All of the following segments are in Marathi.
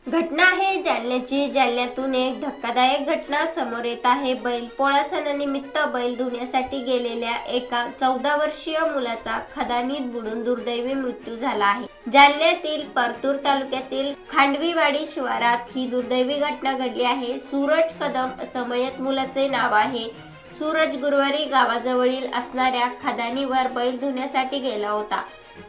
घटना आहे जालन्याची। जालन्यातून एक धक्कादायक घटना समोर येत आहे। बैलपोळा सणानिमित्त बैल धुण्यासाठी गेलेल्या एका 14 वर्षीय मुलाचा खदानीत बुडून दुर्दैवी मृत्यू झाला आहे। जालन्यातील परतूर तालुक्यातील खांडवीवाडी शिवारात ही दुर्दैवी घटना घडली आहे। सूरज कदम असं मयत मुलाचे नाव आहे। सूरज गुरुवारी गावाजवळील असणाऱ्या खदानीवर बैल धुण्यासाठी गेला होता।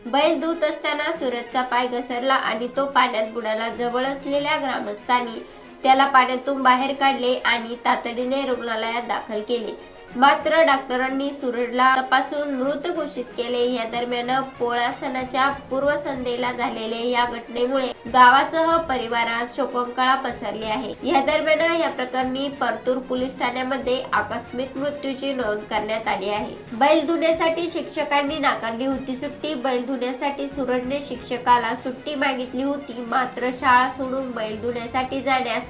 बैल धुत असताना सूरजचा पाय घसरला आणि तो पाण्यात बुडाला। जवळ असलेल्या ग्रामस्थांनी त्याला पाण्यातून बाहेर काढले आणि तातडीने रुग्णालयात दाखल केले। मात्र डॉक्टरांनी सूरजला तपासून मृत घोषित केले। या दरम्यान पोळा सणाच्या पूर्वसंध्येला झालेल्या या घटनेमुळे गावासह परिवारात शोककळा पसरली आहे। या दरम्यान या प्रकरणी परतूर पोलीस ठाण्यामध्ये आकस्मिक मृत्यूची नोंद करण्यात आली आहे। बैल धुण्यासाठी शिक्षकांनी नाकारली होती सुट्टी। बैल धुण्यासाठी सूरजने शिक्षकाला सुट्टी मागितली होती, मात्र शाळा सोडून बैल धुण्यासाठी जाण्यास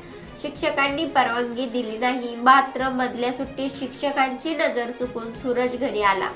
शिक्षकांनी परवानगी दिली नाही। मात्र मधल्या सुट्टीत शिक्षकांची नजर चुकून सूरज घरी आला।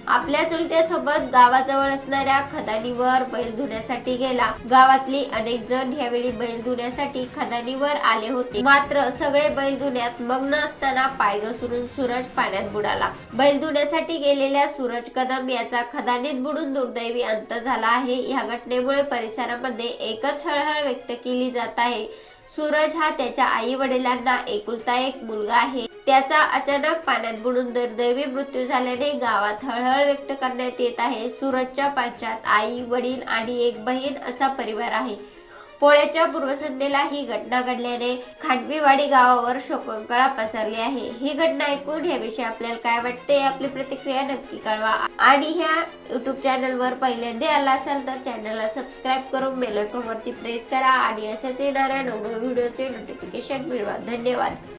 आपल्या चुलत्यासोबत गावाजवळ असणाऱ्या खदानीवर बैल धुण्यासाठी गेला। गावातली अनेक जण यावेळी बैल धुण्यासाठी खदानीवर आले होते, मात्र सगळे बैल धुण्यात मग्न असताना पाय घसरून सूरज पाण्यात बुडाला। बैल धुण्यासाठी गेलेल्या सूरज कदम याचा खदानीत बुडून दुर्दैवी अंत झाला आहे। या घटनेमुळे परिसरामध्ये एकच हळहळ व्यक्त केली जात आहे। सूरज हा त्याच्या आई वडिलांना एकुलता एक मुलगा आहे। त्याचा अचानक पाण्यात बुडून दुर्दैवी मृत्यू झाल्याने गावात हळहळ व्यक्त करण्यात येत आहे। सूरजच्या पाश्चात आई, वडील आणि एक बहीण असा परिवार आहे। पोळ्याच्या पूर्वसंध्येला ही घटना घडल्याने खांडवीवाडी गावावर शोककळा पसरली आहे। ही घटना ऐकून याविषयी आपल्याला काय वाटते, आपली प्रतिक्रिया नक्की कळवा। आणि ह्या YouTube चॅनलवर पहिल्यांदा आला असाल तर चॅनलला सबस्क्राईब करून बेल आयकॉन वरती प्रेस करा आणि अशाच येणाऱ्या नवीन व्हिडिओचे नोटिफिकेशन मिळवा। धन्यवाद।